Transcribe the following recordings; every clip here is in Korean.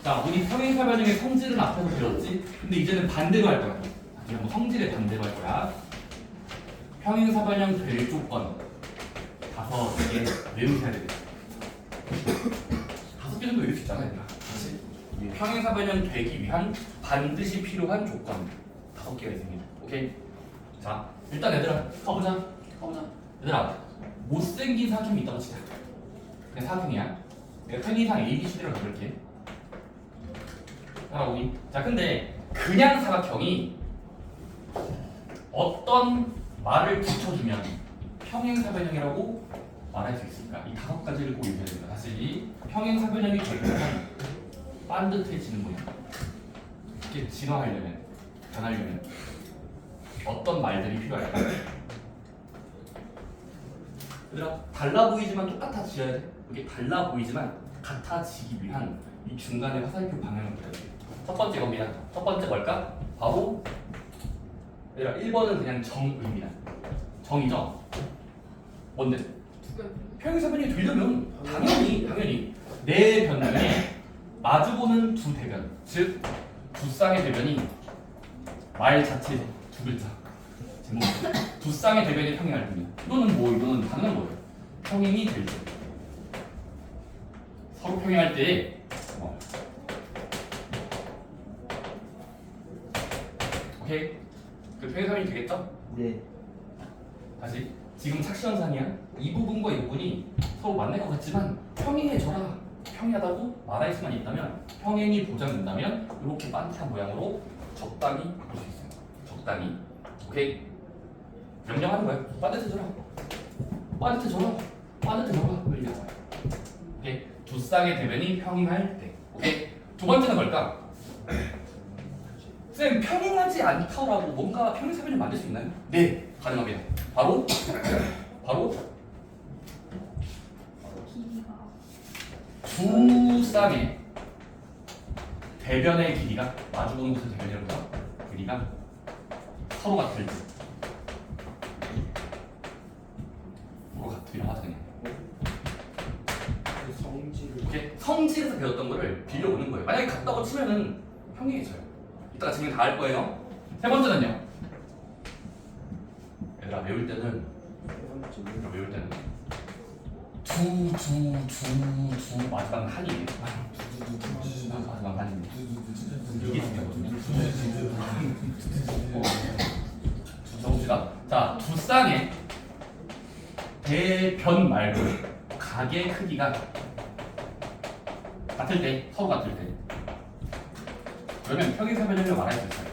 자, 우리 평행사변형의 성질은 앞에서 배웠지? 근데 이제는 반대로 할 거야. 다시 한번 성질의 반대로 할 거야. 평행사변형 될 조건 5개 외우셔야 되겠다. 5개 정도 외울 수 있잖아, 얘들아. 그렇지? 평행사변형 되기 위한 반드시 필요한 조건 5개가 있습니다. 오케이? 자, 일단 얘들아 가보자. 얘들아, 못생긴 사각형이 있다고 치자. 그냥 사각형이야. 내가 편의상 ABCD라고 그럴게. 따라오기. 자, 근데 그냥 사각형이 어떤 말을 붙여주면 평행사변형이라고 말할 수 있을까? 이 5가지를 꼭 읽어야 됩니다. 다시 평행사변형이 되려면 반듯해지는 거야. 이렇게 진화하려면, 변하려면 어떤 말들이 필요할까? 얘들아, 달라 보이지만 똑같아져야 돼. 이게 달라 보이지만 같아지기 위한 이 중간에 화살표 방향을 보여야 돼. 첫 번째 겁니다. 첫 번째 뭘까? 바로 얘들아 1번은 그냥 정입니다. 정이죠? 뭔데? 평행사변형이 되려면 당연히 내 변면에 마주보는 두 대변, 즉 두 쌍의 대변이 말 자체 두 글자 제목 두 쌍의 대변이 평행할 겁니다. 이거는 당연한 거예요. 평행이 될 때 서로 평행할 때 오케이? 그 평행사변이 되겠죠? 네. 다시 지금 착시현상이야. 이 부분과 이 부분이 서로 만날 것 같지만 평행해져라. 평행하다고 말할 수만 있다면 평행이 보장된다면 이렇게 반타 모양으로 적당히 볼 수 있어요. 적당히. 오케이? 명령하는 거야. 반듯해져라. 늘려. 오케이? 두 쌍의 대변이 평행할 때. 오케이? 두 번째는 뭘까? 쌤, 평행하지 않다라고 뭔가 평행사변을 만들 수 있나요? 네, 가능합니다. 바로 두 쌍의 대변의 길이가 마주보는 곳의 대변이라고 해서 길이가 서로 같을 때 서로 같으려 하자 그냥. 이렇게 성질에서 배웠던 거를 빌려오는 거예요. 만약에 같다고 치면은 평행해져요. 이따가 증명 다 할 거예요. 세 번째는요. 얘들아 외울 때는 두 마지막 한이에요. 마지막 한입니다. 이게 중요하거든요. 적읍시다. 자, 두 쌍의 대변 말고 각의 크기가 같을 때, 서로 같을 때 그러면 평행사변형을 말할 수 있어요.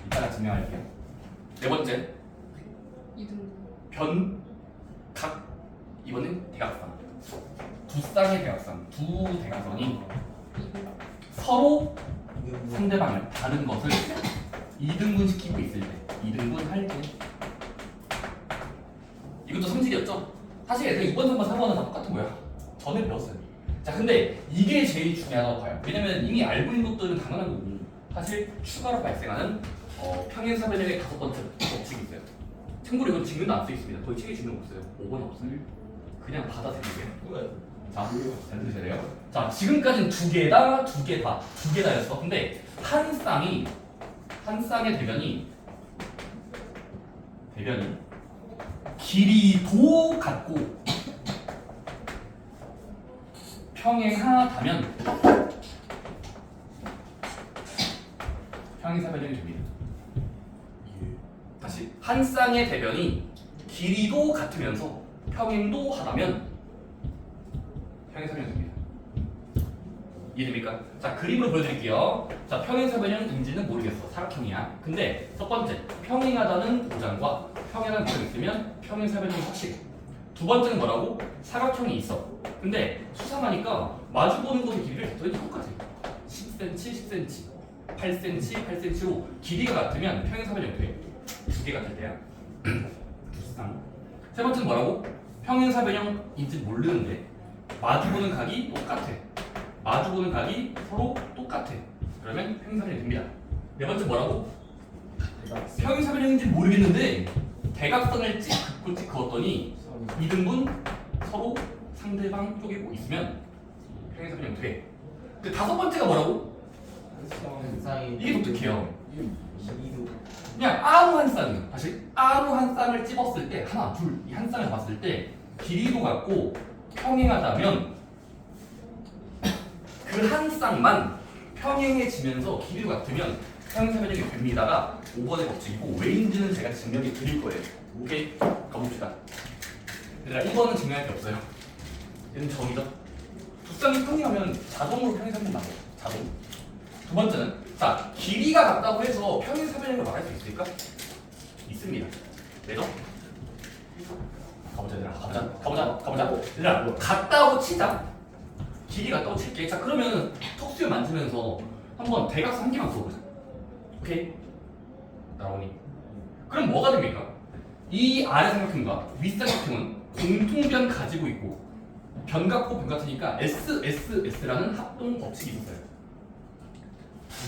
이따가 증명할게요. 네 번째 변각. 이번엔 대각선. 두 쌍의 대각선. 두 대각선이 서로 상대방을 다른 것을 2등분 시키고 있을 때, 2등분 할 때. 이것도 성질이었죠? 사실 애들 2번, 3번, 4번은 다 똑같은 거야. 전에 배웠어요. 자, 근데 이게 제일 중요하다고 봐요. 왜냐면 이미 알고 있는 것들은 당연한 거고 사실 추가로 발생하는 평행사변형의 5번째 법칙이 있어요. 참고로 이건 직문도 안 써 있습니다. 거의 책에 직문 없어요. 5번이 없어요. 그냥 받아들이게요. 자, 잘 들으셔야 돼요. 자, 지금까지는 두 개다였어. 근데 한 쌍의 대변이 길이도 같고 평행하다면 평행사변형이 됩니다. 다시 한 쌍의 대변이 길이도 같으면서 평행도 하다면 평행사변형이 됩니다. 이해됩니까? 자, 그림으로 보여드릴게요. 자, 평행사변형인지는 모르겠어. 사각형이야. 근데 첫 번째, 평행하다는 보장과 평행한 보장이 있으면 평행사변형이 확실해. 두 번째는 뭐라고? 사각형이 있어. 근데 수상하니까 마주보는 곳의 길이를 더했더니 똑같아. 10cm, 10cm, 8cm, 8cm로 길이가 같으면 평행사변형이 돼. 두 개 같을 때야. 세 번째는 뭐라고? 평행사변형인지 모르는데 마주보는 각이 똑같아. 마주보는 각이 서로 똑같아. 그러면 평행사변형이 됩니다. 네 번째 뭐라고? 평행사변형인지 모르겠는데 대각선을 찍 그었더니 2등분 서로 상대방 쪼개고 있으면 평행사변형이 돼. 근데 다섯 번째가 뭐라고? 한쌍이 이게 독특해요. 이도 그냥 아무 한 쌍이에요. 다시 아무 한 쌍을 찝었을 때 하나, 둘, 이 한 쌍을 봤을 때 길이도 같고 평행하다면 그 한 쌍만 평행해지면서 길이도 같으면 평행사변형이 됩니다가 5번의 법칙이고 왜인지는 제가 증명해 드릴 거예요. 오케이? 가봅시다. 얘들아 1번은 증명할 게 없어요. 얘는 정이죠. 두 쌍이 평행하면 자동으로 평행사변형 나와요. 자동. 두 번째는 자 길이가 같다고 해서 평행사변형을 말할 수 있을까? 있습니다. 왜죠? 가보자 얘들아. 가보자. 얘들아 같다고 치자. 길이 같다고 칠게. 자 그러면 턱수에 만지면서 한번 대각선 한 개만 그어보자. 오케이? 나오니? 그럼 뭐가 됩니까? 이 아래 삼각형과 윗 삼각형은 공통변 가지고 있고 변 같고 변 같으니까 SSS라는 합동 법칙이 있어요.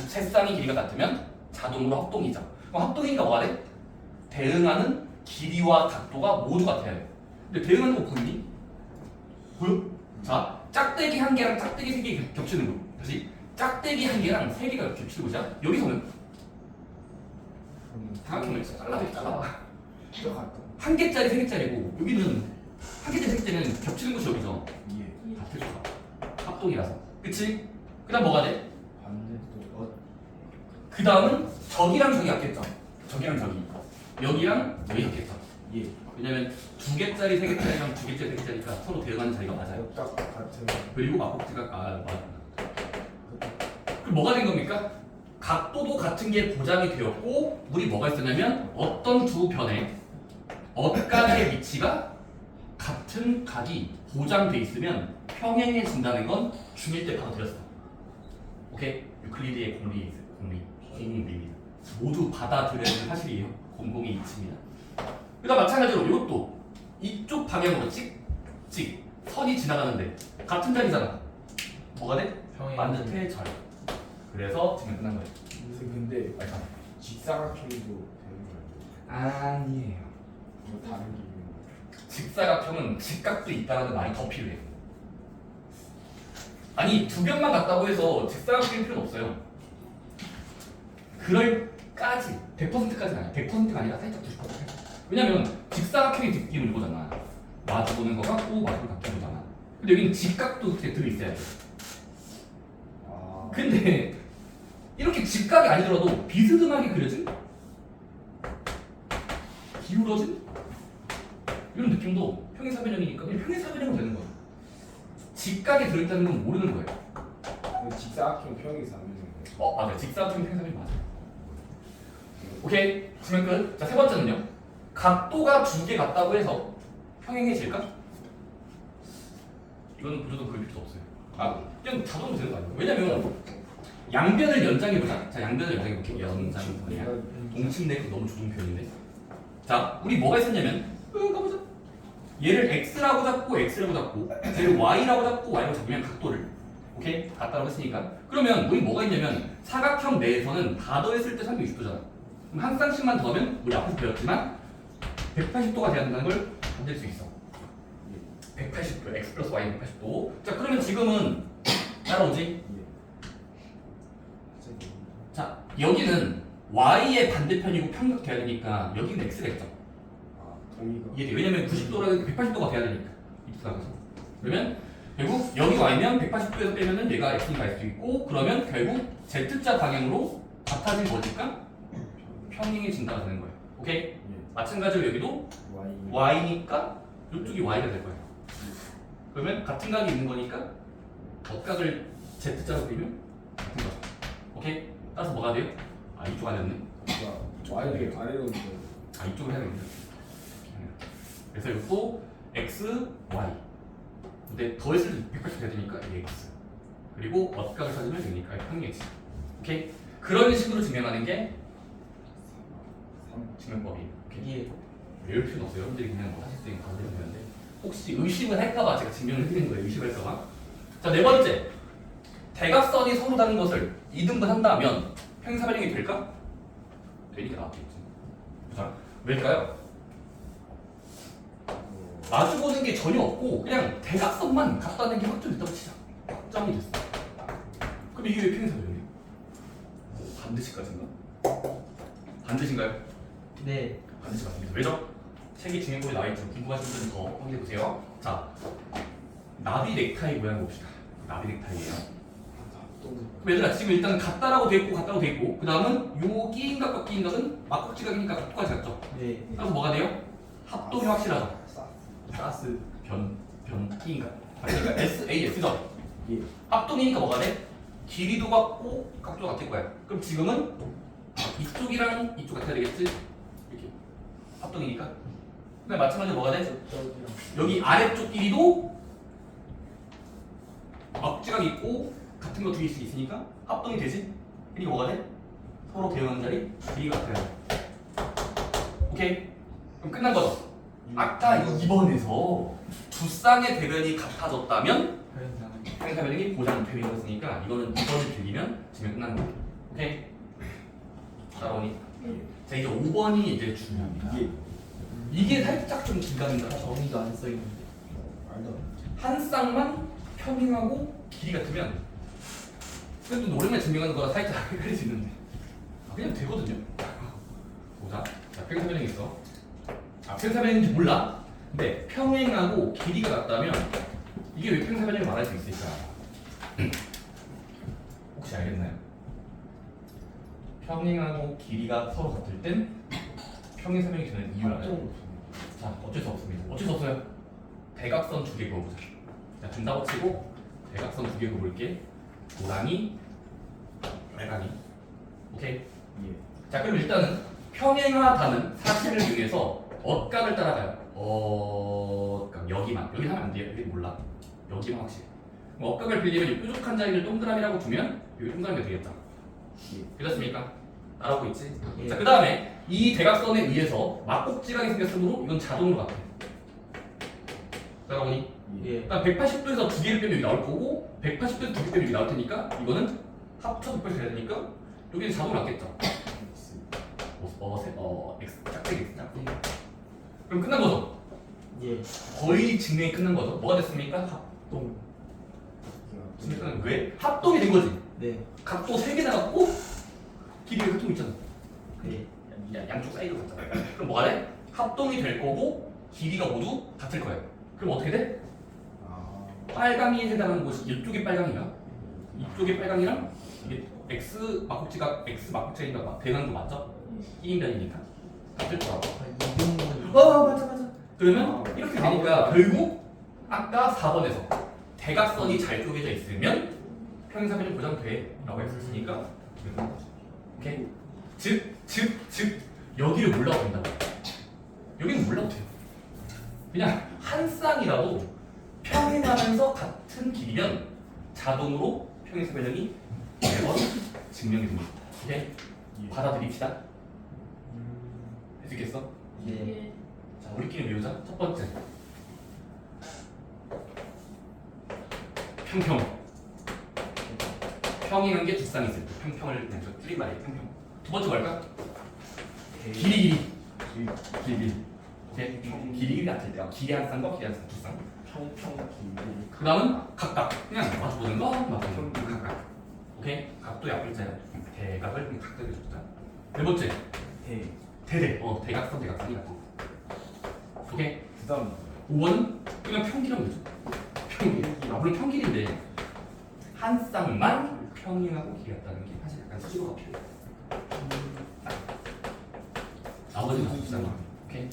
세 쌍의 길이가 같으면 자동으로 합동이죠. 그럼 합동이니까 뭐가 돼? 대응하는 길이와 각도가 모두 같아야 돼. 근데 대응하는 거 보이니? 보여? 자, 짝대기 한 개랑 짝대기 세 개 겹치는 거. 다시 짝대기 한 개랑 세 개가 겹치는 거죠. 여기서는 삼각형을 잘라봐. 한 개짜리 세 개짜리고 여기는 한 개짜리 세 개짜리는 겹치는 곳이 여기죠. 같을 수가. 합동이라서. 그치? 그 다음 뭐가 돼? 그 다음은 저기랑 저기 같겠죠. 저기랑 저기. 여기랑 여기 같겠죠. 예. 왜냐면 두 개짜리 세 개짜리랑 두 개짜리 세 개짜리가 서로 대응하는 자리가 맞아요. 딱 같은 그리고 앞꼭지가 맞아. 그럼 뭐가 된 겁니까? 각도도 같은 게 보장이 되었고 우리 뭐가 있었냐면 어떤 두 변에 엇각의 위치가 같은 각이 보장돼 있으면 평행해진다는 건 중1 때 바로 들었어. 오케이? 유클리드의 공리입니다. 모두 받아들여야 되는 사실이에요. 공공의 이치입니다. 그다음 마찬가지로 이것도 이쪽 방향으로 찍 선이 지나가는데 같은 자리잖아. 뭐가 돼? 반듯해 절. 그래서 지금 끝난 거예요. 근데 알까? 직사각형도 되는 거예요? 아니에요. 뭐 다른 기준인 직사각형은 직각도 있다는 말이 더 필요해. 아니 두 변만 같다고 해서 직사각형일 필요는 없어요. 그럴까지 100%까지는 아니야. 100%가 아니라 살짝 90%. 왜냐면 직사각형의 느낌을 이거잖아. 마주보는 거 같고 마주보는 거 같긴 거잖아. 근데 여기는 직각도 들어있어야 돼. 근데 이렇게 직각이 아니더라도 비스듬하게 그려진 기울어진 이런 느낌도 평행사변형이니까 그냥 평행사변형은 되는 거야. 직각에 들어있다는 건 모르는 거예요. 거예요? 직사각형 평행사변형 맞아요. 직사각형 평행사변형 맞아요. 오케이. 질문 끝. 자, 세 번째는요. 각도가 두 개 같다고 해서 평행해질까? 이거는 보조도 그럴 필요도 없어요. 그냥 자동으로 되는 거 아니에요. 왜냐면 양변을 연장해보자. 자, 양변을 연장해볼게요. 연장이야. 동침내 너무 좁은 표현인데. 자, 우리 뭐가 있었냐면 가보자. 얘를 x라고 잡고 x라고 잡고 얘를 y라고 잡고 y라고 잡으면 각도를 오케이? 같다고 했으니까 그러면 우리 뭐가 있냐면 사각형 내에서는 다 더했을 때 360도잖아. 그럼 한 쌍씩만 더하면 우리 앞에서 배웠지만 180도가 돼야 된다는 걸 만들 수 있어. 180도, x 플러스 y 180도. 자, 그러면 지금은 따라오지? 자, 여기는 y의 반대편이고 평각돼야 되니까 여기는 x겠죠. 동의가 이게 왜냐면 90도라는 180도가 돼야 되니까 이 사각에서. 그러면 결국 여기 y면 180도에서 빼면은 얘가 xに갈 수 있고 그러면 결국 z자 방향으로 같아진 거니까 평행해진다가 되는 거예요. 오케이? 마찬가지로 여기도 y니까 이쪽이 y가 될 거예요. 그러면 같은 각이 있는 거니까 엇각을 z자로 그리면 같은 거죠. 오케이? 따라서 뭐가 돼요? 이쪽 아니었네. y를 아래로 이쪽을 해야 되겠네. 그래서 이것도 x, y. 근데 더했을 때 180 돼야 되니까 이게 x. 그리고 엇각을 찾으면 되니까 평행이지. 오케이? 그런 식으로 증명하는 게 증명법이에요. 오케이? 외울 필요는 없어요. 여러분들이 그냥 뭐 하실 수 있는 관대로 되는데 혹시 의심을 할까봐 제가 증명을 해드리는 거예요. 의심할까봐. 자, 네 번째. 대각선이 서로 다른 것을 이등분한다면 평행사변형이 될까? 되니까 나왔겠지. 자, 왜일까요? 마주보는 게 전혀 없고 그냥 대각선만 같다는 게 확정됐다고 치자. 설정이 됐어. 그럼 이게 왜 평행사변이에요? 반드시까지인가? 반드시인가요? 네. 반드시 맞습니다. 왜죠? 책이 중요한 나와 있죠. 궁금하신 분들은 더 확인해 보세요. 자, 나비 넥타이 모양 봅시다. 나비 넥타이예요. 그럼 얘들아 지금 일단 같다라고 돼 있고 같다고 돼 있고 그 다음은 요 끼인각과 끼인각은 막국지각이니까 똑같이 같죠? 네. 그래서 뭐가 돼요? 합동이 확실하죠. 사스. 변 끼인각. 그러니까 SAS죠. 예. 합동이니까 뭐가 돼? 길이도 같고 각도가 같을 거야. 그럼 지금은 이쪽이랑 이쪽 같아야 되겠지? 이렇게 합동이니까. 근데 마찬가지로 뭐가 돼? 여기 아래쪽 길이도 막지각이 있고 같은 거 두 개씩 있으니까 합동이 되지? 그러니까 뭐가 돼? 서로 대응하는 자리 길이가 같아요. 오케이? 그럼 끝난 거죠? 아까 2번에서 두 쌍의 대변이 같아졌다면 평행사변이 보장되어 있었으니까 이거는 2번이 들리면 지금 끝나는 거예요. 오케이? 따라오니? 자 이제 5번이 이제 중요합니다. 예. 이게 살짝 좀 긴가민가 하죠. 정의가 안 써 있는데. 말도 안 돼. 한 쌍만 평행하고 길이 같으면 그래도 노력만 증명하는 거라 살짝 헷갈릴 수 있는데 그냥 되거든요. 보자. 자 평행사변이 있어. 평행사변인지 몰라. 근데 평행하고 길이가 같다면 이게 왜 평행사변이라고 말할 수 있을까? 혹시 알겠나요? 평행하고 길이가 서로 같을 땐 평행사변이 되는 이유를 알아요? 자, 어쩔 수 없습니다. 어쩔 수 없어요. 대각선 두 개 그어보자. 자, 준다고 치고 대각선 두 개 그어볼게. 노랑이, 빨강이. 오케이? 예. 자, 그럼 일단은 평행하다는 사실을 이용해서 억각을 따라가요. 억각 여기만 하면 안 돼요. 여기 몰라. 여기만 확실해. 억각을 빌리면 이 뾰족한 자리를 동그라미라고 두면 여기 동그라미가 되겠다. 그렇습니까? 따라오고 있지? 예. 자, 그 다음에 이 대각선에 의해서 막곡지각이 생겼으므로 이건 자동으로 같아. 따라오니? 예. 그러니까 180도에서 두 개를 빼면 여기 나올 거고 180도에서 두 개 빼면 여기 나올 테니까 이거는 합쳐 180 해야 되니까 여기는 자동으로 맞겠죠? X 짝짝이 짝짝이. 그럼 끝난 거죠? 예. 거의 증명이 끝난 거죠? 뭐가 됐습니까? 합동. 증명은 왜? 합동이 된 거지. 네. 각도 3개 나갔고 길이가 합동 있잖아. 네. 양쪽 사이드 같잖아. 그럼 뭐가 돼? 합동이 될 거고 길이가 모두 같을 거예요. 그럼 어떻게 돼? 아. 빨강이에 해당하는 곳이 이쪽이 빨강이야. 이쪽이 빨강이랑 이게 X 막국지가 X 막국지가 대응하는 거 맞죠? 1인변이니까 같을 거라고. 이동은. 맞아. 그러면 이렇게 되니까 결국 아까 4번에서 대각선이 잘 쪼개져 있으면 평행사변이 보장돼라고 했었으니까 오케이. 즉 여기를 몰라도 된다고. 여기는 몰라도 돼요. 그냥 한 쌍이라도 평행하면서 같은 길이면 자동으로 평행사변형이 매번 증명이 됩니다. 오케이? 받아들입시다. 할 수 있겠어? 예. 자, 우리끼리 외우자. 첫 번째. 평평. 평행한 게 두 쌍이 있을 때 평평을 그냥 저 줄인 말이에요. 평평. 두 번째 뭘까? 길이. 오케이? 길이 같을 때 길이 한 쌍과 길이 한 쌍, 두 쌍. 평평 길이. 그 다음은 각각. 그냥 마주보는 거, 마주보는 거. 각각. 오케이? 각도 약불자야. 대각을 그냥 각각을 줬다. 네 번째. 대대. 대각선이 같은 거. 오케이? 그다음 5번은 그냥 평길하면 되죠. 평길. 물론 평길인데 한 쌍만 평행하고 길이 같다는 게 사실 약간 수식어가 필요해. 나머지는 다 쌍이야. 오케이?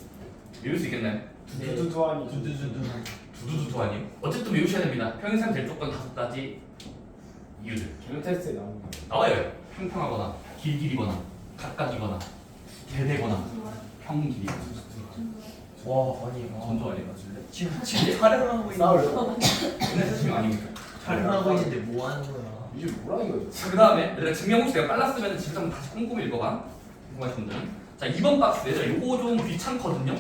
외울 수 있겠나요? 두두두하니. 두두두두 아니에요? 어쨌든 외우셔야 됩니다. 평행상 될 조건 5가지 이유들. 개념 테스트에 나오는 거. 나와요. 평평하거나 길이거나 각각이거나 대대거나 평길이거나. 와 아니. 전조 아니에요? 지금 촬영을 하고 싸워요. 있는데. 근데 사실 아닙니까? 촬영을 하고 있는데 뭐 하는 거야? 이게 뭐라 이거지? 자, 그 다음에 얘들아 증명 혹시 내가 빨랐으면 지금 한번 다시 꼼꼼히 읽어봐. 궁금하신 분들은. 자, 2번 박스 얘들아 요거 좀 귀찮거든요.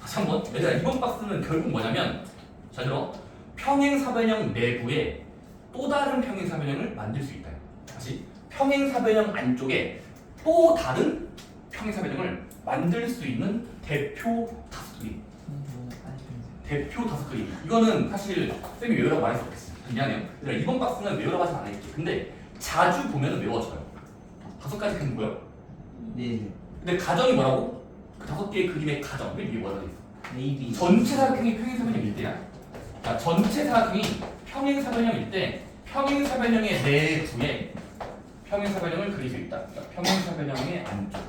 다시 한번. 얘들아 2번 박스는 결국 뭐냐면 잘 들어. 평행사변형 내부에 또 다른 평행사변형을 만들 수 있다. 다시 평행사변형 안쪽에 또 다른 평행사변형을 만들 수 있는 대표 5그림. 대표 5그림. 이거는 사실 쌤이 외우라고 말할 수 없겠어요. 미안해요. 그러니까 이번 박스는 외우라고 하진 않을게. 근데 자주 보면 외워져요. 5가지 그림 보여? 네. 근데 가정이 뭐라고? 그 5개의 그림의 가정. 이게 뭐라고 돼 있어? 네이비. 전체 사각형이 평행사변형일 때야. 자, 전체 사각형이 평행사변형일 때 평행사변형의 내부에 평행사변형을 그릴 수 있다. 그러니까 평행사변형의 안쪽.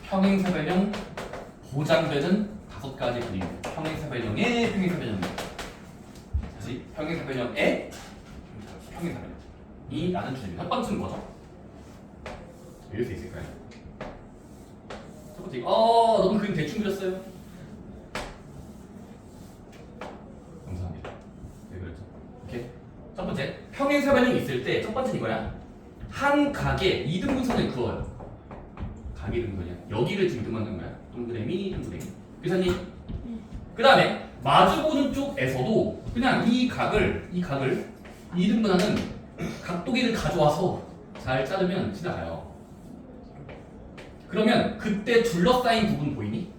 평행사변형 보장되는 5가지 그림. 평행사변형의 평행사변형. 다시 평행사변형의 평행사변형이 라는 주제입니다. 첫 번째는 뭐죠? 외울 수 있을까요? 첫 번째, 너무 그림 대충 그렸어요. 감사합니다. 네, 그렇죠. 오케이. 첫 번째, 평행사변형이 있을 때 첫 번째는 이거야. 한 각에 2등분선을 그어요. 각이 등분이야. 여기를 지금 등분하는 거야. 동그라미, 동그라미. 교사님. 그 다음에 마주보는 쪽에서도 그냥 이 각을 2등분하는 각도기를 가져와서 잘 자르면 지나가요. 그러면 그때 둘러싸인 부분 보이니?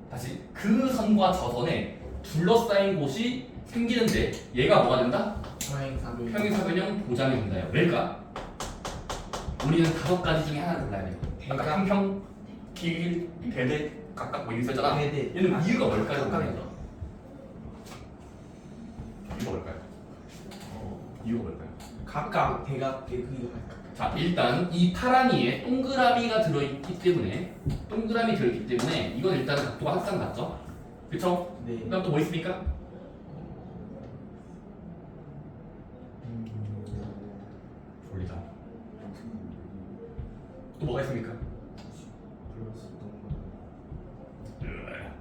다시 그 선과 저 선에 둘러싸인 곳이 생기는데 얘가 뭐가 된다? 평행사변형. 평행사변형 보장이 된다요. 왜일까? 우리는 5가지 중에 하나 골라야 돼요. 아까 대각. 평평, 길, 대대, 각각 뭐 있었잖아. 대대. 얘는 이유가 뭘까요? 각각이다. 이유가 뭘까요? 이유가 뭘까요? 각각 대각의 그거 할까? 자, 일단 이 파란이에 동그라미가 들어있기 때문에 이건 일단 각도가 항상 같죠? 그쵸? 네. 그다음 또 뭐 있습니까? 돌리자. 또 뭐가 있습니까?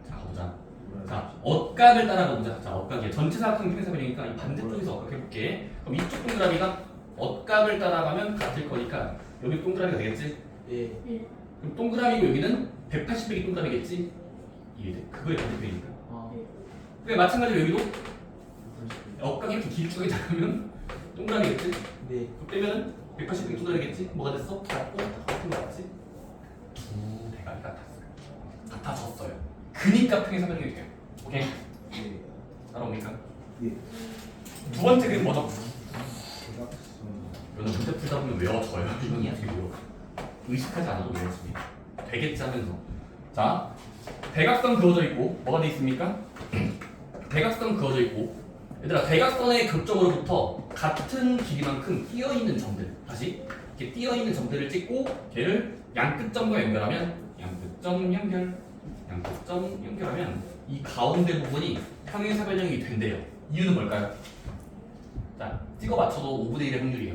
자, 가보자. 자, 억각을 따라가 보자. 자, 억각이야. 전체 사각형 평행사변이니까 이 반대쪽에서 억각 해볼게. 그럼 이쪽 동그라미가 억각을 따라가면 같을 거니까 여기 동그라미가 되겠지? 네. 그럼 동그라미고 여기는 180배기 동그라미겠지? 이해돼? 그거의 반대편이니까. 아. 그래, 마찬가지로 여기도 억각이 이렇게 길쭉하게 잡으면 동그라미겠지? 네. 그럼 빼면은 180배기 동그라미겠지? 뭐가 됐어? 같고 같은 거 같지? 두 대각이 같았어요. 같아졌어요. 그니까 평행사변형이 돼요. 오케이? 네. 따라옵니까? 예. 두 번째 그림 뭐죠? 대각선. 이거는 문제 풀다 보면 외워져요. 이건 어떻게 외워? 의식하지 않아도 외워집니다. 되겠지 하면서. 자, 대각선 그어져 있고 뭐가 돼 있습니까? 대각선 그어져 있고 얘들아 대각선의 격정으로부터 같은 길이만큼 띄어있는 점들 다시 이렇게 띄어있는 점들을 찍고 걔를 양끝점과 연결하면 양끝점 연결하면 이 가운데 부분이 평행사변형이 된대요. 이유는 뭘까요? 자, 찍어 맞춰도 5분의 1의 확률이에요.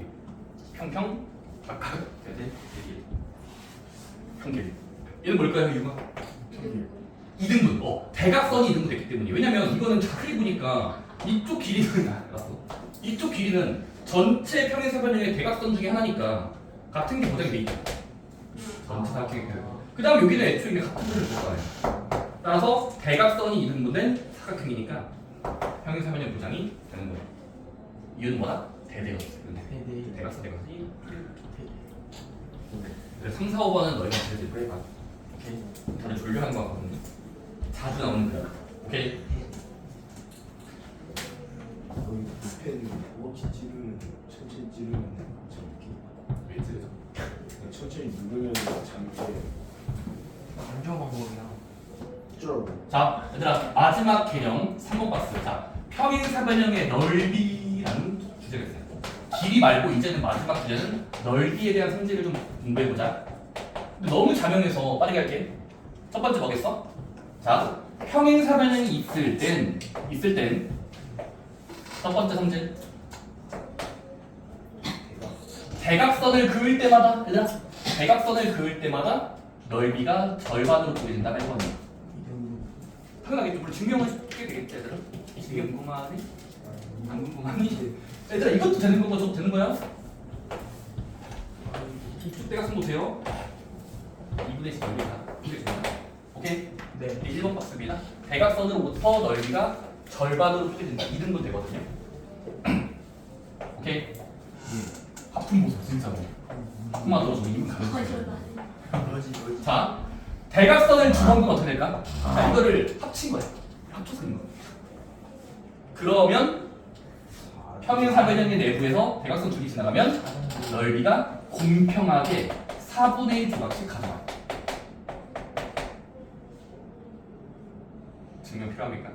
평평, 각각, 대대, 대길, 평길. 얘는 뭘까요, 이유가? 2등분. 대각선이 2등분 됐기 때문에. 왜냐면 이거는 자세히 보니까 이쪽 길이는 알았어. 이쪽 길이는 전체 평행사변형의 대각선 중에 하나니까 같은 게 보장이 돼 있죠. 전체 사각형의 대각선. 그 다음 여기는 애초에 있는 같은 분을 볼 거예요. 따라서 대각선이 2등분된 사각형이니까 평행사변형 보장이 되는 거예요. 이유는 뭐다? 대대였어요. 대대. 대각선 대각선이. 그래서 3, 4, 5번은 너희가 제일 빨리 봐. 오케이. 다들 졸려하는 거 같거든요. 자주 나오는 거야. 오케이. 거의 펜 워치 찌르는 천천히 찌르는 잠기. 왜 찌르죠? 천천히 누르면 잠기. 안정 방법이야. 쩔어. 자, 얘들아 마지막 개념 3번 박스. 자, 평행사변형의 넓이라는 주제가 있어요. 길이 말고 이제는 마지막 주제는 넓이에 대한 성질을 좀 공부해보자. 근데 너무 자명해서 빠르게 할게. 첫 번째 뭐겠어? 자, 평행사변형이 있을 땐 첫 번째 성질 대각선을 그을 때마다 얘들아 대각선을 그을 때마다 넓이가 절반으로 보여진다. 1번이 당연하게 좀 증명을 쉽게 되겠지 얘들아. 이게 궁금하니? 안 궁금하니? 얘들아 이것도 되는 거고 저도 되는 거야? 이쪽 대각선도 돼요? 2분의 10 넓이가 2분의 10 오케이? 네. 1번 박스입니다. 대각선으로부터 넓이가 절반으로 쪼개진다. 2등분 되거든요. 오케이? 하품 보세요 진짜로. 하품만 들어주고 2분 가는 거예요. 뭐지? 자, 대각선을 주먹으면 어떻게 될까? 자, 이거를 합친 거야. 합쳐서 있는 거야. 그러면 평행사변형의 내부에서 대각선 줄이 지나가면 넓이가 공평하게 4분의 1 조각씩 가져와요. 증명 필요합니까?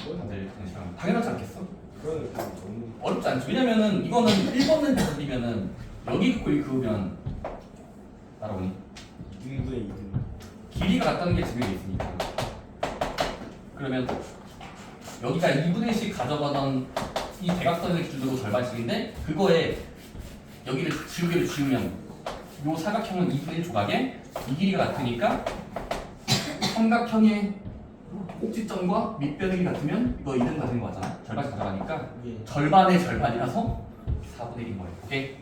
다들 그냥 싫어하면 당연하지 않겠어? 그거는 그냥 너무 어렵지 않죠. 왜냐면은 이거는 1번을 그리면은 여기 있고 이 그으면 따라오니 2분의 2분. 길이가 같다는 게 증명이 있으니까. 그러면 여기가 2분의 1씩 가져가던 이 대각선의 기준으로 절반씩인데 그거에 여기를 지우개를 지우면 요 사각형은 2분의 1 조각에 이 길이가 같으니까 삼각형의 꼭지점과 밑변이 같으면 이거 2등 같은 거 같잖아. 절반씩 가져가니까 예. 절반의 절반이라서 4분의 1인 거예요. 오케이?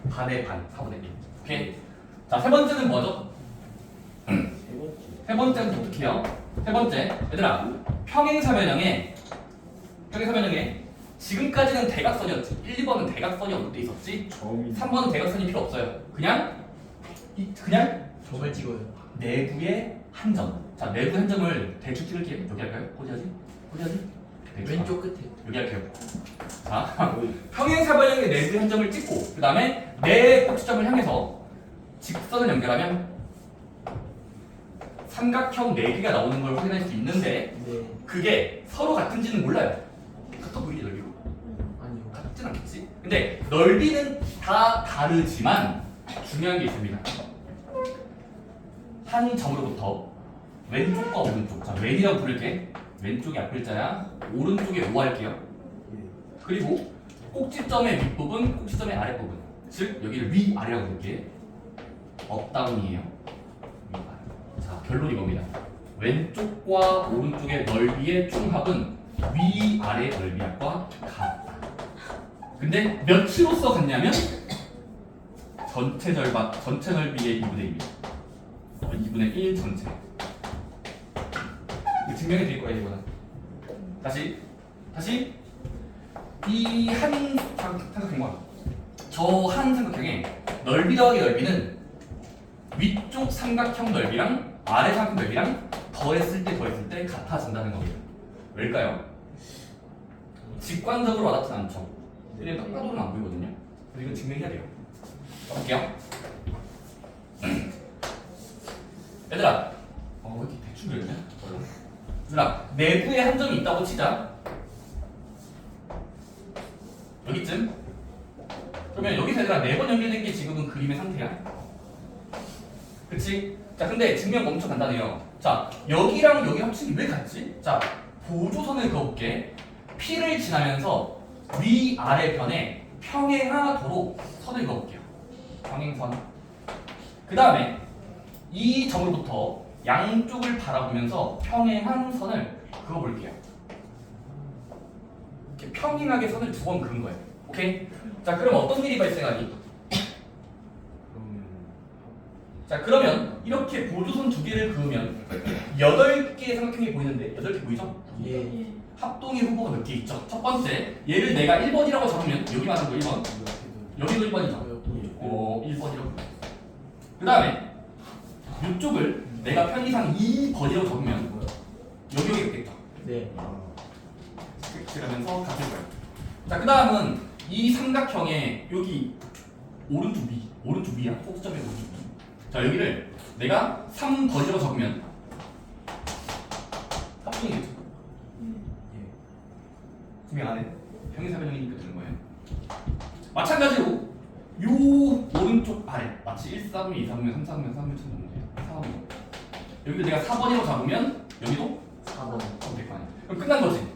반의 반, 4분의 1. 오케이? 자, 세 번째는 뭐죠? 세 번째. 세 번째는 독특해요. 세 번째, 얘들아, 평행사변형에 지금까지는 대각선이었지. 1, 2번은 대각선이 어디 있었지? 점이 3번은 대각선이 필요 없어요. 그냥 점을 찍어요. 내부의 한 점. 자, 내부 한 점을 대충 찍을게요. 여기 할까요? 어디 하지? 어디 하지? 대충 왼쪽 끝에. 여기 할게요. 자, 평행사변형의 내부 한 점을 찍고 그 다음에 내 꼭지점을 향해서 직선을 연결하면 삼각형 4개가 나오는 걸 확인할 수 있는데 네. 그게 서로 같은지는 몰라요. 같아 보이지 넓이로? 아니요. 같진 않겠지? 근데 넓이는 다 다르지만 중요한 게 있습니다. 한 점으로부터 왼쪽과 오른쪽. 자, 왼이라고 부를게. 왼쪽이 앞글자야. 오른쪽에 O 할게요. 예. 그리고 꼭지점의 윗부분, 꼭지점의 아랫부분. 즉 여기를 위아래라고 부를게. 업다운이에요. 위아래. 자, 결론이 이겁니다. 왼쪽과 오른쪽의 넓이의 총합은 위아래 넓이합과 같다. 근데 몇으로서 같냐면 전체 넓이의 2분의 1입니다. 2분의 1 전체. 이거 증명해 드릴 거예요, 이거는. 다시 이 한 삼각형과 저 한 삼각형의 넓이 더하기 넓이는 위쪽 삼각형 넓이랑 아래 삼각형 넓이랑 더했을 때 같아진다는 겁니다. 왜일까요? 직관적으로 와닿진 않죠. 근데 딱 봐도는 안 보이거든요. 그래서 이건 증명해야 돼요. 볼게요. 얘들아, 왜 이렇게 대충 그렸냐? 얘들아, 내부에 한 점이 있다고 치자. 여기쯤. 그러면 여기서 얘들아 4번 연결된 게 지금은 그림의 상태야. 그치? 자, 근데 증명 엄청 간단해요. 자, 여기랑 여기 합치기 왜 같지? 자, 보조선을 그어볼게. P를 지나면서 위아래 편에 평행하도록 선을 그어볼게요. 평행선. 그 다음에 이 점으로부터 양쪽을 바라보면서 평행한 선을 그어볼게요. 이렇게 평행하게 선을 2번 그은 거예요. 오케이? 자, 그럼 어떤 일이 발생하니? 자, 그러면 이렇게 보조선 2개를 그으면 8개의 삼각형이 보이는데 8개 보이죠? 예. 합동의 후보가 몇 개 있죠? 첫 번째, 얘를 내가 1번이라고 적으면 여기만 하는 거 1번. 여기도 1번이죠? 1번이라고. 그 다음에 이쪽을 내가 편의상 2번이라고 적으면 여기 있겠죠? 네. 그러면서 같을 거예요. 자, 그 다음은 이 삼각형의 여기 오른쪽 위야. 꼭지점의 오른쪽 위. 자, 여기를 내가 3번이라고 적으면 합동이겠죠? 증명 안 해. 평행사변형이니까 되는 거예요. 마찬가지로 요 오른쪽 아래 마치 1, 4분면 2, 4분면 3, 4분면 3분면 4분면 여기를 내가 4번이라고 잡으면 여기도 4번. 될 거 아니야. 그럼 끝난 거지.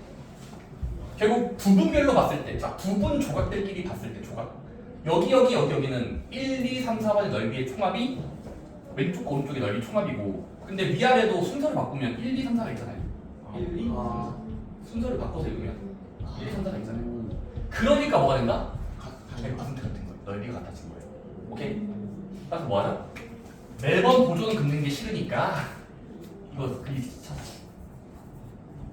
결국 부분별로 봤을 때, 자, 부분 조각들끼리 봤을 때 조각. 여기는 1, 2, 3, 4번의 넓이의 총합이 왼쪽과 오른쪽의 넓이 총합이고, 근데 위아래도 순서를 바꾸면 1, 2, 3, 4가 있잖아요. 1, 2, 3, 4. 순서를 바꿔서 읽으면 1, 2, 3, 4가 있잖아요. 그러니까 뭐가 된다? 100% 같은 거예요. 넓이가 같아진 거예요. 오케이? 따라서 뭐하자? 매번 보조는 긋는 게 싫으니까 이거 그리 찾아.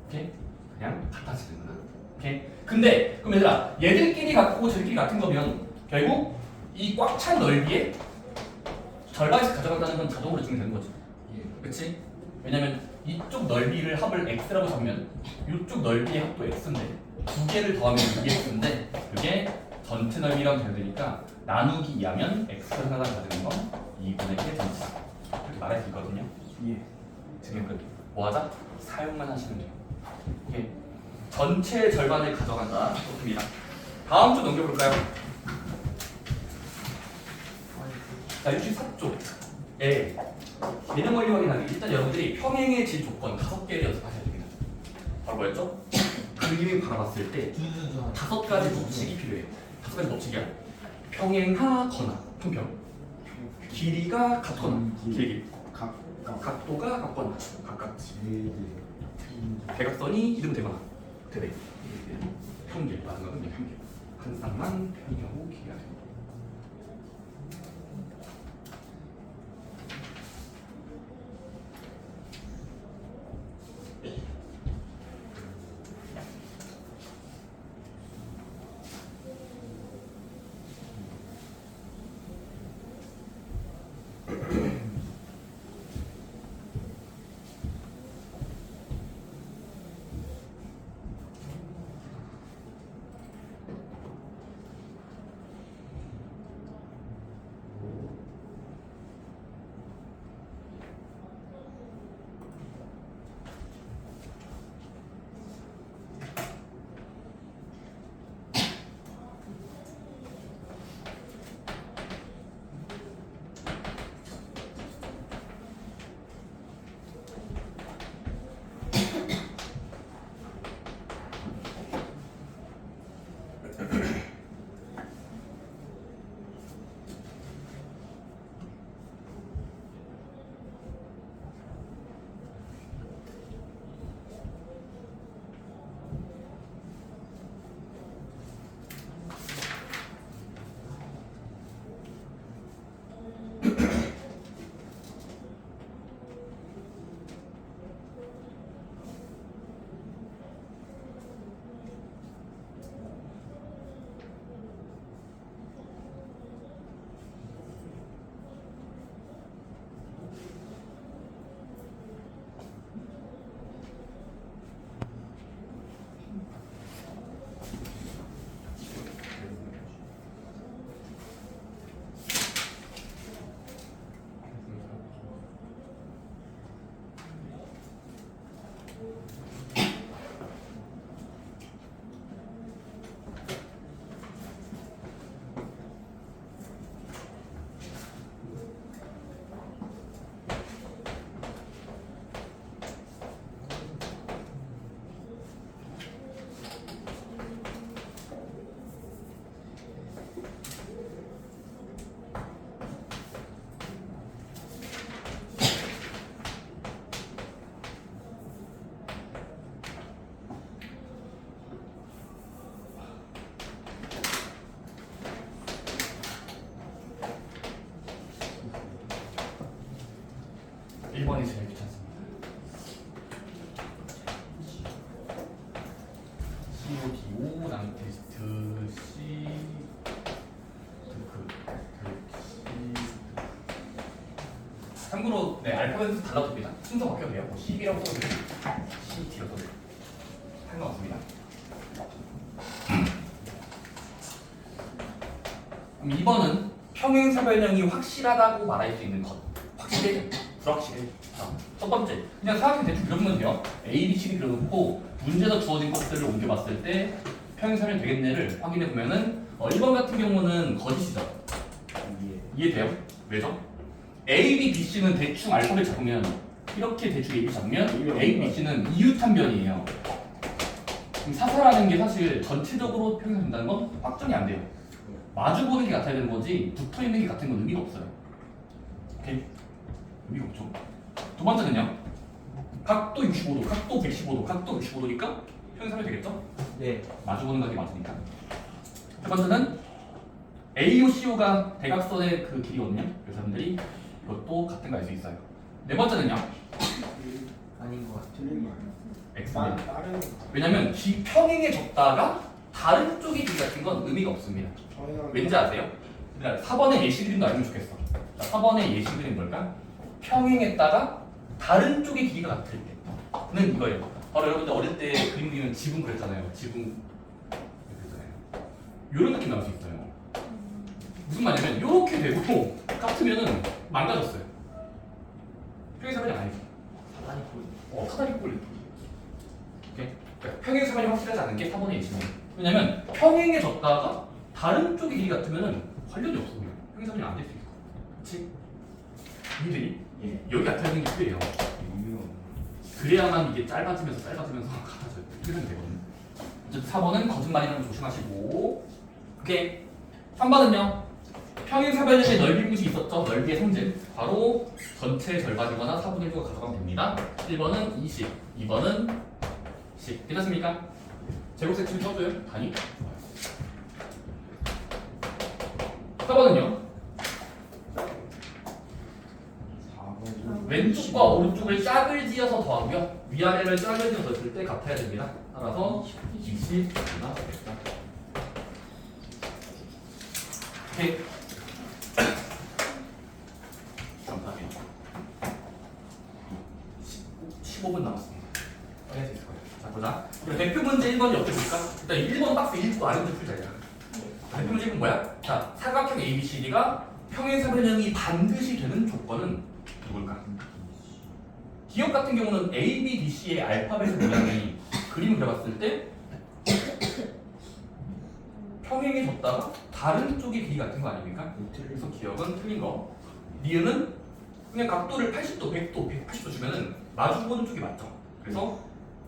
오케이? 그냥 같아지는구나. 오케이? 근데 그럼 얘들아, 얘들끼리 같고 저들끼리 같은 거면 결국 이 꽉 찬 넓이에 절반씩 가져간다는 건 자동으로 증명되는 거죠. 그치? 왜냐면 이쪽 넓이를 합을 x라고 잡으면 이쪽 넓이의 합도 x인데 두 개를 더하면 2x인데 이게 전체 넓이랑 돼야 되니까 나누기 2하면 x 하나 가지는 건 2분의 1 전체 이렇게 말할 수 있거든요. 예. 지금 뭐 하자? 사용만 하시면 돼요. 이게 전체 절반을 가져간다. 좋습니다. 다음 주 넘겨볼까요? 자, 64쪽에 개념 원리 확인하기. 일단 여러분들이 평행의 질 조건 5개를 연습하셔야 됩니다. 바로 뭐였죠? 그림을 바라봤을 때 두두두 하나. 5가지 법칙이 필요해요. 5가지 법칙이야. 평행하거나 평평. 길이가 같거나 길이. 각도가 같거나 각각. 대각선이 이등되거나 대대. 평길 마지막은 이제 평길. 한 쌍만 평행하고 길이가 됩니다. 번이 제일 귀찮습니다. CODO 남 테스트 C 참고로 네 알파벳은 달라집니다. 순서 바뀌어도 돼요. 10이라고 써도 돼요. CT라고 써도 돼요. 상관없습니다. 그럼 2번은 평행사변형이 확실하다고 말할 수 있는 것. 확실해? 불확실해? 첫 번째, 그냥 사각형 대충 그려보면 돼요. A, B, C를 그려놓고 문제에서 주어진 것들을 옮겨봤을 때 평행사변 되겠네를 확인해보면은 1번 같은 경우는 거짓이죠. 이해돼요? 왜죠? A, B, B, C는 대충 알파벳 잡으면 이렇게 대충 A, B 잡으면 A, B, C는 이유탄변이에요. 그럼 사사라는 게 사실 전체적으로 평행사 된다는 건 확정이 안 돼요. 마주보는 게 같아야 되는 거지 붙어있는 게 같은 건 의미가 없어요. 오케이? 의미가 없죠. 두 번째는요. 각도 65도, 각도 115도, 각도 65도니까 평행사변 되겠죠? 네. 마주보는 각이 맞으니까. 세 번째는 AO, CO가 대각선의 그 길이거든요. 그래서 여러분들이 이것도 같은 거 알 수 있어요. 네 번째는요. 아닌 것 같아요. 틀린 거 아니야? X입니다. 다른 왜냐면 G평행에 적다가 다른 쪽이 길이 같은 건 의미가 없습니다. 왠지 아세요? 그러니까 4번의 예시 그림도 알면 좋겠어. 자, 4번의 예시 그림 뭘까? 평행했다가 다른 쪽의 길이가 같을 때 는 이거예요. 바로 여러분들 어릴 때 그림 그리면 지붕 그랬잖아요. 지붕 그랬잖아요. 이런 느낌 나올 수 있어요. 무슨 말이냐면 이렇게 되고 같으면은 망가졌어요. 평행사변이 아니죠. 사단이 보이. 사다리 꼴. 오케이. 그러니까 평행사변이 확실하지 않은 게 4번의 예시는. 왜냐면 평행해졌다가 다른 쪽의 길이 같으면은 관련이 없어 그냥. 평행사변이 안 될 수 있어. 그렇지? 이해되니? 예. 여기 같아지는 게 필요해요. 의미가 그래야만 이게 짧아지면서 같아져요. 그렇게 되거든요. 어쨌든 4번은 거짓말이라는 거 조심하시고. 오케이. 3번은요. 평행사변형의 넓이 공식이 있었죠. 넓이의 성질. 바로 전체 절반이거나 4분의 1가 가져가면 됩니다. 1번은 20, 2번은 10. 괜찮습니까? 제곱색칠 쳐줘요. 단위. 4번은요. 4번 왼쪽과 오른쪽을 짝을 지어서 더하고요. 위아래를 짝을 지어서 넣을 때 같아야 됩니다. 따라서 20가 되겠다. 오케이. 감사합니다. 15분 남았습니다. 할 수 있을 거예요. 자, 보자. 그리고 대표 문제 1번이 어떻게 볼까? 일단 1번 박스 1도 아래도 풀자. 대표 문제 1번 뭐야? 자, 사각형 ABCD가 평행사변형이 반드시 되는 조건은 누굴까? 기억 같은 경우는 A, B, D, C의 알파벳 모양이 그림을 그려봤을 때 평행해졌다가 다른 쪽의 길이 같은 거 아닙니까? 그래서 기억은 틀린 거. 니은은 그냥 각도를 80도, 100도, 180도 주면은 마주보는 쪽이 맞죠. 그래서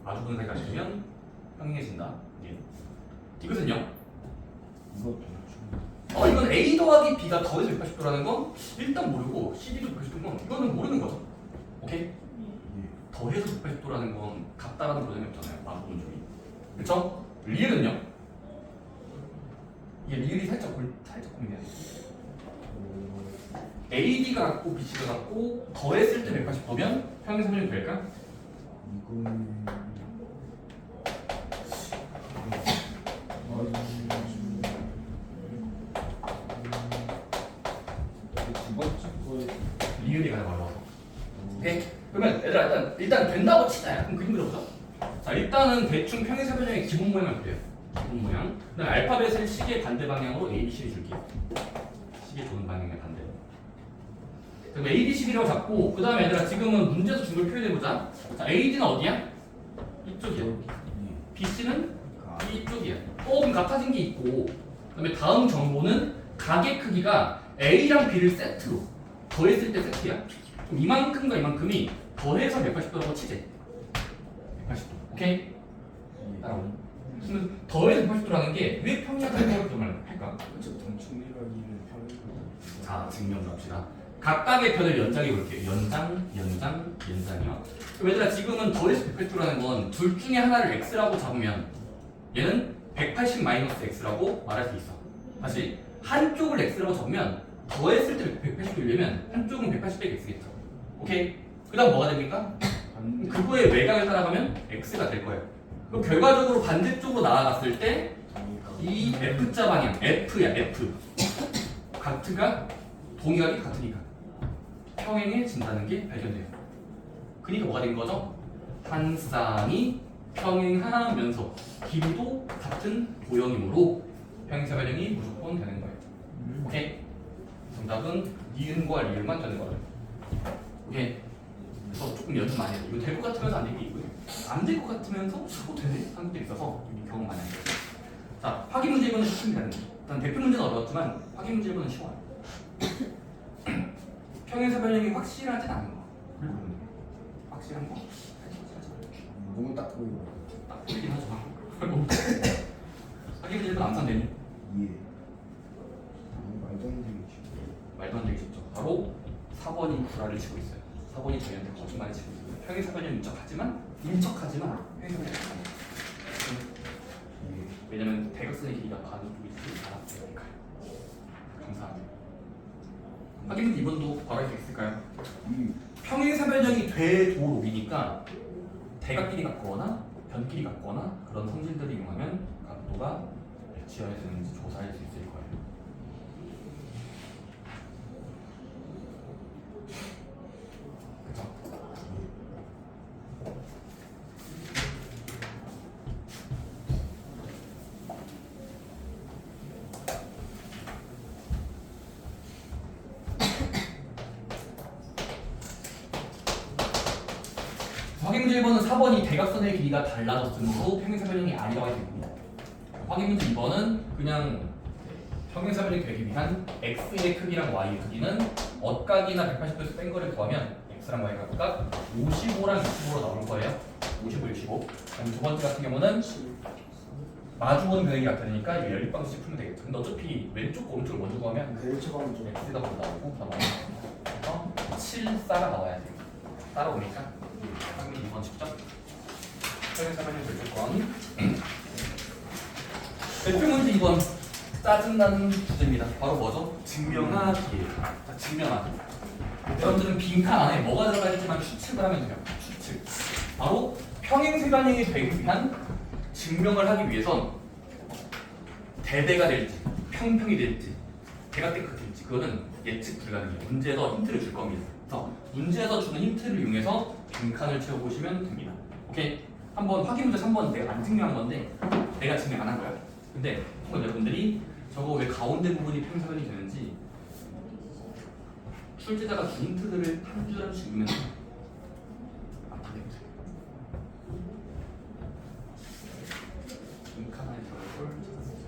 마주보는 사이가 주면 평행해진다. 예. 이것은요? 이거 이건 A 더하기 B가 더해서 180도라는 건 일단 모르고 CD도 180도인 건 이거는 모르는 거죠. 오케이? 더해서 180도라는 건 같다라는 보장이 없잖아요. 마주보는 쪽이. 그렇죠? 리을은요? 이게 리을이 살짝 고민해야 돼. AD가 같고 BC가 같고 더했을 때 180도면 평행사변형이 될까? 이거는 두 번째 거에 리을이 가장 어려워서. 오케이? 그러면 얘들아 일단 된다고 치자. 그럼 그림 그려보자. 자 일단은 대충 평행사변형의 기본 모양을 그려요. 기본 모양. 그다음에 알파벳을 시계 반대 방향으로 A, B, C를 줄게요. 시계 도는 방향의 반대로. 그럼 A, B, C라고 잡고 그 다음에 얘들아 지금은 문제에서 준 걸 표현해보자. 자 AD는 어디야? 이쪽이야. BC는 이쪽이야. 그럼 같아진 게 있고 그다음에 다음 정보는 각의 크기가 A랑 B를 세트로 더했을 때 세트야. 그럼 이만큼과 이만큼이 더해서 180도라고 치재. 180도. 오케이? 따라오니? 그러면 더해서 180도라는 게 왜 평행하다고 그런 말 할까? 저 단축내각이는 편이거든요. 자, 증명 갑시다. 각각의 편을 연장해 볼게요. 연장이요. 그럼 얘들아 지금은 더해서 180도라는 건 둘 중에 하나를 x라고 잡으면 얘는 180 마이너스 x라고 말할 수 있어. 다시 한쪽을 x라고 잡으면 더했을 때 180도이려면 한쪽은 180 빼기 x겠죠. 오케이? 그 다음 뭐가 됩니까? 그거의 외곽을 따라가면 x가 될 거예요. 그럼 결과적으로 반대쪽으로 나아갔을 때 이 F자 방향, F야, F. 각트가 동의각이 같으니까 평행해진다는 게 발견돼요. 그러니까 뭐가 된 거죠? 한 쌍이 평행하면서 길이도 같은 도형이므로 평행사변형이 무조건 되는 거예요. 오케이? 정답은 니은과 리을만 되는 거예요. 오케이? 그래서 조금 연습 많이 해요. 이거 될 것 같으면서 안 될 게 있고요. 안 될 것 같으면서 되네? 하는 게 있어서 경험 많이 해요. 자, 확인 문제 1번은 쉽습니다. 일단 대표 문제는 어려웠지만 확인 문제 1번은 쉬워요. 평행사변형이 확실하진 않은 거. 확실한 거? 너무 딱 보이고 딱 보이긴 하죠. 확인 문제 1번 암산되니? 예. 말도 안 되게 쉽고 말도 안 되게 쉽죠. 바로 4번이 구라를 치고 있어요. 4번이 저희한테 거짓말을 치고 있어요. 평행사변형 인척하지만 평행사변형이 아니에요. 왜냐면 대각선의 길이가 반쪽이지 않았으니까요. 감사합니다. 확인 문제 2번도 바로 할 수 있을까요? 평행사변형이 되도록이니까 대각끼리 같거나 변끼리 같거나 그런 성질들을 이용하면 각도가 지어야 되는지 조사할 수 있을 거예요. 그쵸? 문제 1번은 4번이 대각선의 길이가 달라졌으므로 평행사변형이 아니라고 해야 됩니다. 확인 문제 2번은 그냥 평행사변형이 되기 위한 x의 크기랑 y의 크기는 엇각이나 180도에서 뺀 거를 구하면 x랑 y가 각각 55랑 65로 나올 거예요. 55, 65. 그럼 두 번째 같은 경우는 마주보는 변형이 같으니까 이 연립방식 풀면 되겠죠. 근데 어차피 왼쪽 오른쪽을 먼저 구하면 그렇죠 가면 좀 x가 먼저 나오고 그래서 7 따라 나와야 돼요. 따라오니까 확인 2번 직접 평행사변형 결정권. 대표 문제 2번 짜증나는 주제입니다. 바로 뭐죠? 증명하기예요. 자, 증명하기. 여러분들은 빈칸 안에 뭐가 들어가 있지만 추측을 하면 돼요. 추측. 바로 평행세변형이 되기 위한 증명을 하기 위해선 대대가 될지 평평이 될지 대각대가 될지 그거는 예측 불가능해요. 문제에서 힌트를 줄 겁니다. 그래서 문제에서 주는 힌트를 이용해서 빈칸을 채워보시면 됩니다. 오케이? 한번 확인 문제 3번 내가 안 증명한 건데 내가 증명 안 한 거야. 근데 한번 여러분들이 저거 왜 가운데 부분이 평행사변이 되는지 출제자가 준 힌트들을 한 줄 한 줄 읽으면 빈칸 안에 들어갈 걸 찾았어요.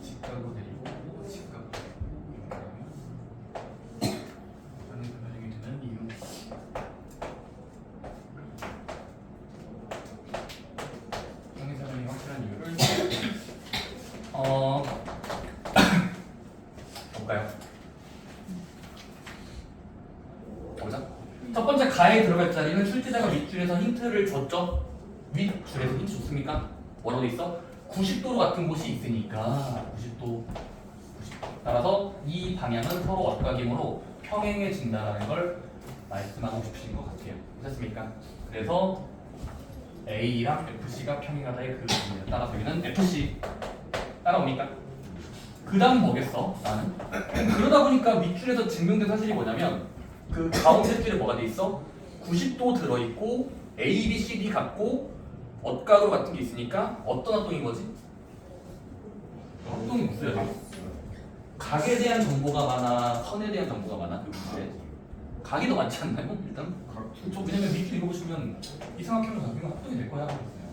직각으로 내리고 직각 평행사변형이 되는 이유. 평행사변형이 확실한 이유를 볼까요? 보자. 첫 번째 가에 들어갈 자리는 출제자가 윗줄에서 힌트를 줬죠. 윗줄에서 힌트 줬습니까? 뭐라고 돼 있어? 90도로 같은 곳이 있으니까 90도. 따라서 이 방향은 서로 엇각이므로 평행해진다는 걸 말씀하고 싶으신 것 같아요. 그렇습니까? 그래서 A랑 FC가 평행하다의 그 부분이에요. 따라서 여기는 FC 따라옵니까? 그 다음 뭐겠어? 나는 그러다 보니까 밑줄에서 증명된 사실이 뭐냐면 그 가운데 줄에 뭐가 돼 있어? 90도 들어있고 A, B, C, D 같고 엇각으로 같은 게 있으니까 어떤 합동인 거지? 합동이 무슨 돼? 각에 대한 정보가 많아, 선에 대한 정보가 많아? 그 문제 각이 더 많지 않나요? 일단 저 왜냐면 밑줄 읽어보시면 이상하게 하면 나중에 합동이 될 거야 하고 있어요.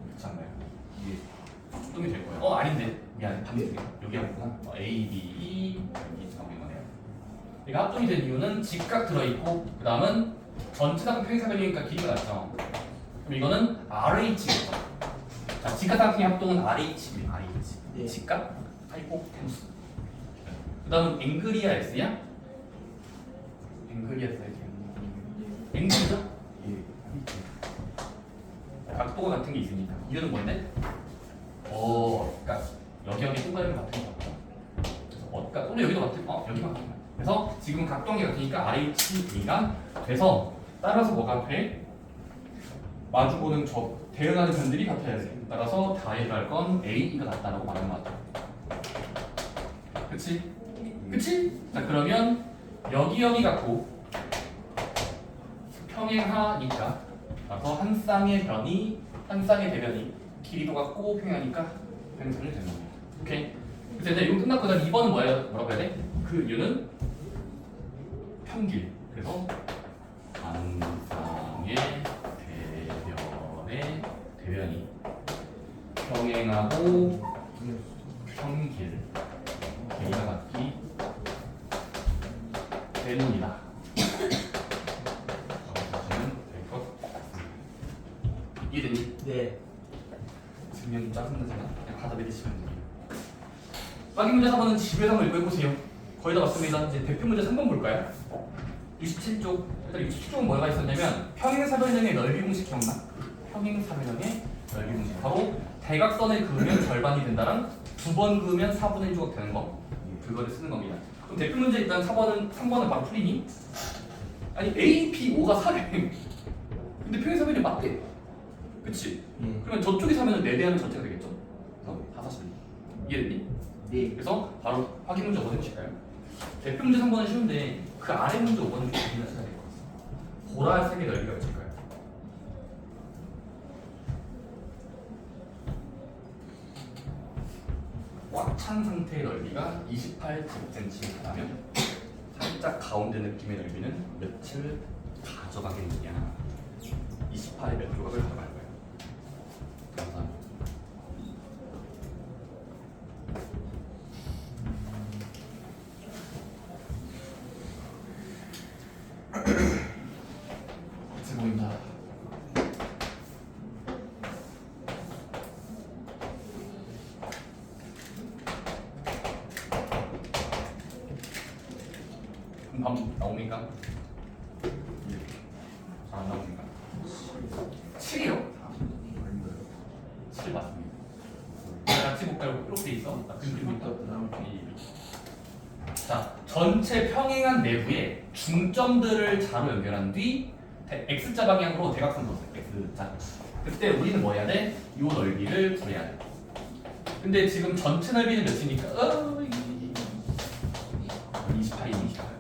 그렇지 않나요? 이게 합동이 될 거예요. 아닌데 미안해 반대쪽에 여기 하구나. A, B, E 여기 나오는 거네요. 그러니까 합동이 된 이유는 직각 들어있고 그 다음은 전체상 평행사변형이니까 길이가 같죠. 그럼 이거는 RH겠죠. 자, 직각삼각형의 합동은 RH입니다. RH. 네. 직각, 하이포테누스. 그 다음은 앵글이야 S야? 앵글이야 써야지. 앵글이죠? 예. 각도가 같은 게 있으니까. 이유는 뭔데? 그러니까 여기 동그라미 같은 거 같고 그러니까 오늘 여기도 같은 여기만 같은 거. 그래서 지금 각도이 같으니까 RHA가 돼서 따라서 뭐가 돼? 마주보는 저 대응하는 변들이 같아야 돼. 따라서 다해갈 건 AE가 같다라고 말하는 거 같아. 그치? 그치? 자 그러면 여기 같고 평행하니까 따라서 한 쌍의 대변이 길이도 같고 평행하니까 평행선이 되는 겁니다. 오케이? 그래서 이제 이거 끝났거든. 2번은 뭐라고 해야 돼? 그 이유는 평길. 그래서 한 쌍의 대변이 평행하고 평길 길이가 같기 때문이다. 이해됐니? 네. 증명 짜증나잖아. 그냥 받아들이시면 돼요. 확인 문제 3번은 집에서 한번 읽어보세요. 거의 다 맞습니다. 이제 대표 문제 3번 볼까요? 67쪽. 일단 67쪽은 뭐가 있었냐면 평행사변형의 넓이 공식 기억나? 평행사변형의 넓이 공식. 바로 대각선을 그으면 절반이 된다랑 두 번 그으면 4분의 1 조각 되는 거. 그거를 쓰는 겁니다. 그럼 대표 문제 일단 3번은 바로 풀리니? 아니 A, B, O가 4래. 근데 평행사변이 맞대. 그치? 그러면 저쪽에 사면은 4대 하면 전체가 되겠죠? 그래서 4, 40. 이해됐니? 네. 그래서 바로 확인 문제 5번 해보실까요? 대표 문제 3번은 쉬운데 그 아래 문제 5번은 좀 고민을 해야 될 것 같아요. 보라색의 넓이가 몇일까요? 꽉 찬 상태의 넓이가 28cm라면 살짝 가운데 느낌의 넓이는 몇을 가져가겠느냐. 28의 몇 조각을 가져갈 거예요. 감사합니다. 같이 보인다. 밥 나옵니까? 안 나옵니까? 7이요? 아닌가요? 7 맞습니다. 같이 볼까요? 이렇게 돼 있어. 그림입니까? 자, 전체 평행한 내부에 중점들을 자로 연결한 뒤 X자 방향으로 대각선 그었어요. X자. 그때 우리는 뭐 해야 돼? 이 넓이를 구해야 돼. 근데 지금 전체 넓이는 몇이니까? 28이니까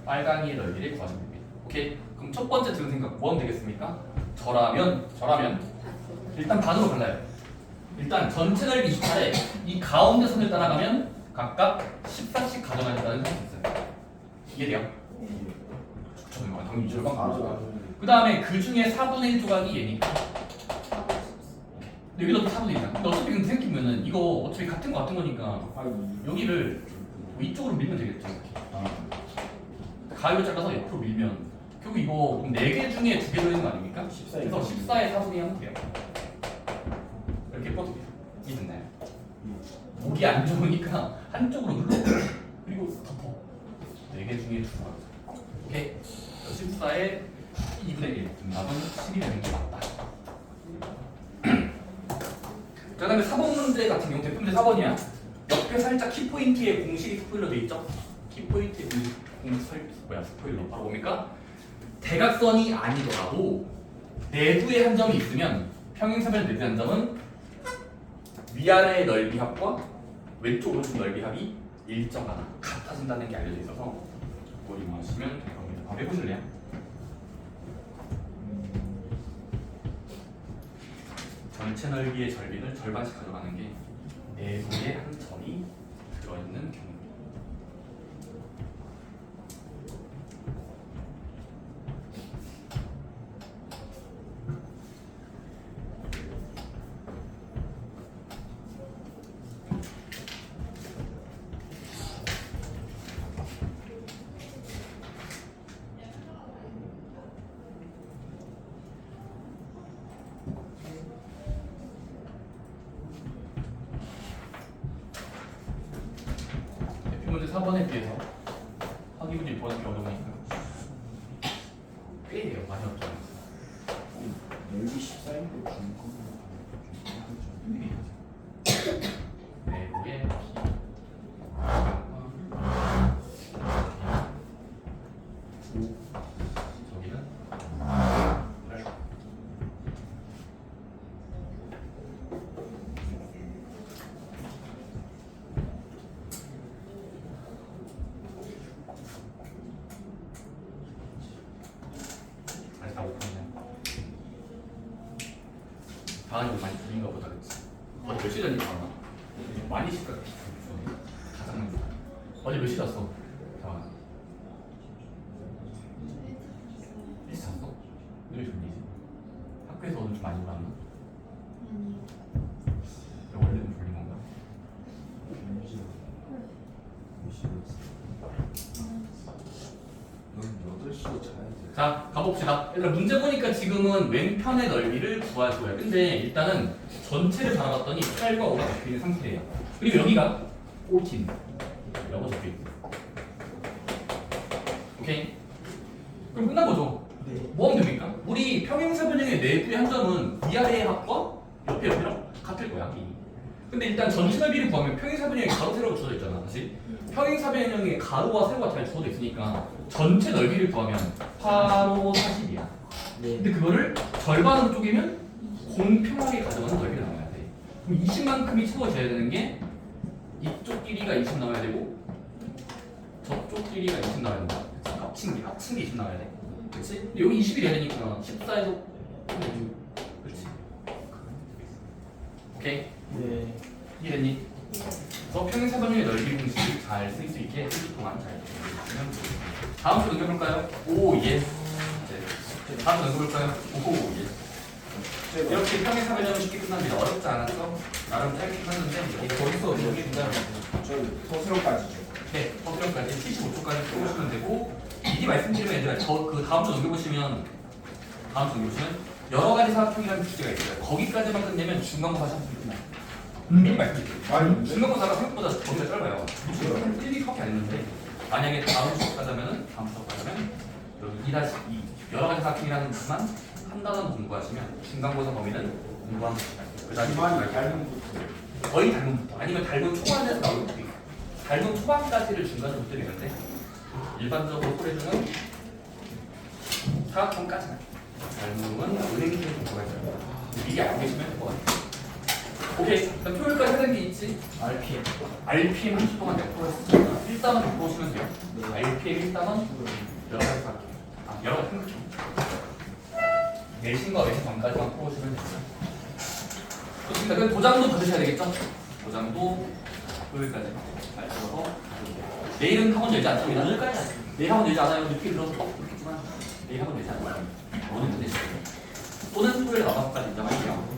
빨강이의 넓이를 구하시면 됩니다. 오케이? 그럼 첫 번째 드는 생각 뭐 하면 되겠습니까? 저라면 일단 반으로 갈라요. 일단 전체 넓이 28에 이 가운데 선을 따라가면 각각 14씩 가져가겠다는 생각이 있어요. 이해돼요? 저는 당연히 절반 가져가요. 그 다음에 그 중에 4분의 1 조각이 얘니까. 근데 여기도 4분의 1이야. 근데 어차피 근데 생각해보면은 이거 어차피 같은 거니까 여기를 뭐 이쪽으로 밀면 되겠죠. 가위로 잘라서 옆으로 밀면 결국 이거 4개 중에 2개 들어있는 거 아닙니까? 14. 그래서 14의 4분의 2 하면 돼요. 이렇게 뻗습니다. 이해됐나요? 목이 안 좋으니까 한쪽으로 눌러 그리고 덮어 4개 중에 2개. 오케이? 14의 2분의 1 답은 10이 되는 게 맞다. 자, 그 다음에 4번 문제 같은 경우 대표 문제 4번이야. 옆에 살짝 키포인트에 공식이 스포일러 돼 있죠? 키포인트에 스포일러 바로 뭡니까? 대각선이 아니더라도 내부에 한 점이 있으면 평행사변 내부의 한 점은 위아래의 넓이 합과 왼쪽 오른쪽 넓이 합이 일정하다 같아진다는 게 알려져 있어서 그걸 이용하시면 될 겁니다. 바로 해보실래요? 전체 넓이의 절비를 절반씩 가져가는 게 내부에 한 점이 들어있는 경우입니다. 문제 4번에 비해서 확인 문제 6번은 어려우니까 꽤 돼요. 많이 어렵지 않았어요. 넓이 14인데 준 내부의 저기는 다 오픈이야. 다은이 많이 줄인가 보다 그치? 어제 몇 시간이 나왔나? 많이 쉴까? 가장 많이. 어제 몇 시 잤어? 다은아. 일시 잤어? 왜 졸리지? 학교에서 오늘 좀 많이 울었나? 원래는 졸린 건가? 넌 8시에 자야 돼. 자, 가봅시다. 얘들아, 문제 보니까 지금은 왼편의 넓이를 구하줘요. 근데 일단은 전체를 바라봤더니 8과 5가 잡혀있는 상태예요. 그리고 여기가 꼴팀. 영어 적혀 있고. 오케이. 그럼 끝난 거죠. 네. 뭐 하면 됩니까? 우리 평행사변형의 내부의 한 점은 위아래의 합과 옆에 옆이랑 같을 거야. 이미. 근데 일단 전체 넓이를 구하면 평행사변형의 가로 세로가 주어져 있잖아. 사실 평행사변형의 가로와 세로가 잘 주어져 있으니까 전체 넓이를 구하면 8, 5, 40이야. 네. 근데 그거를 절반으로 쪼개면 공평하게 가져가는 넓이가 나와야 돼. 그럼 20만큼이 채워져야 되는 게 이쪽 길이가 20 나와야 되고 저쪽 길이가 20 나와야 된다. 그치? 합친 게 20 나와야 돼. 그렇지? 근데 여기 20이 돼야 되니까 14에서 그렇지. 오케이? 네. 이해됐니? 그래서 평행사변형의 넓이 공식을 잘 쓸 수 있게 1주 동안 잘 배우면 다음 주 넘겨볼까요? 오 예. 다음 주 넘겨볼까요? 오 예. 이렇게 평행사변형은 쉽게 끝납니다. 어렵지 않았어? 나름 짧게 끝났는데 거기서 여기 보면 저 서술까지죠. 네, 서술형까지 75초까지 풀어보시면 되고 미리 말씀드리면 얘들아 그 다음 주 넘겨보시면 여러 가지 사각형이라는 주제가 있어요. 거기까지만 끝내면 중간고사 샷이 끝나요. 미리 말씀드릴게요. 중간고사가 생각보다 거기가 짧아요. 한 1, 2밖에 안 했는데 만약에 다음 수업 가자면 여기 2-2 여러 가지 사각형이라는 것만 한 단원 공부하시면 중간고사 범위는 공부하면 돼요. 그다음에 기만이 닮은부터. 거의 닮은부터 아니면 닮은 초반에서 나오는 것도 있고 닮은 초반까지를 중간으로 때리는데 일반적으로 소리주는 사각형까지만 닮음은 은행생 정도가 있어요. 미리 알고 계시면 될 것 같아요. 오케이. 그럼 토요일까지 해야 되는 게 있지? RPM. RPM 30 동안 몇 프로 했으니까 1단원 몇 프로 오시면 돼요. RPM 1단원 여러 가지 사각형. 여러 가지 생각형. 내신과 외신 전까지만 풀어오시면 됩니다. 좋습니다. 그럼 도장도 받으셔야 되겠죠? 도장도 토요일까지 잘 들어서 내일은 학원 열지 않습니다. 오늘까지 내일 학원 열지 않아요. 늦게 들어서 그렇겠지만 내일 학원 열지 않아요. 오늘 끝내시고요. 또는 토요일 나가서까지 인정할게요.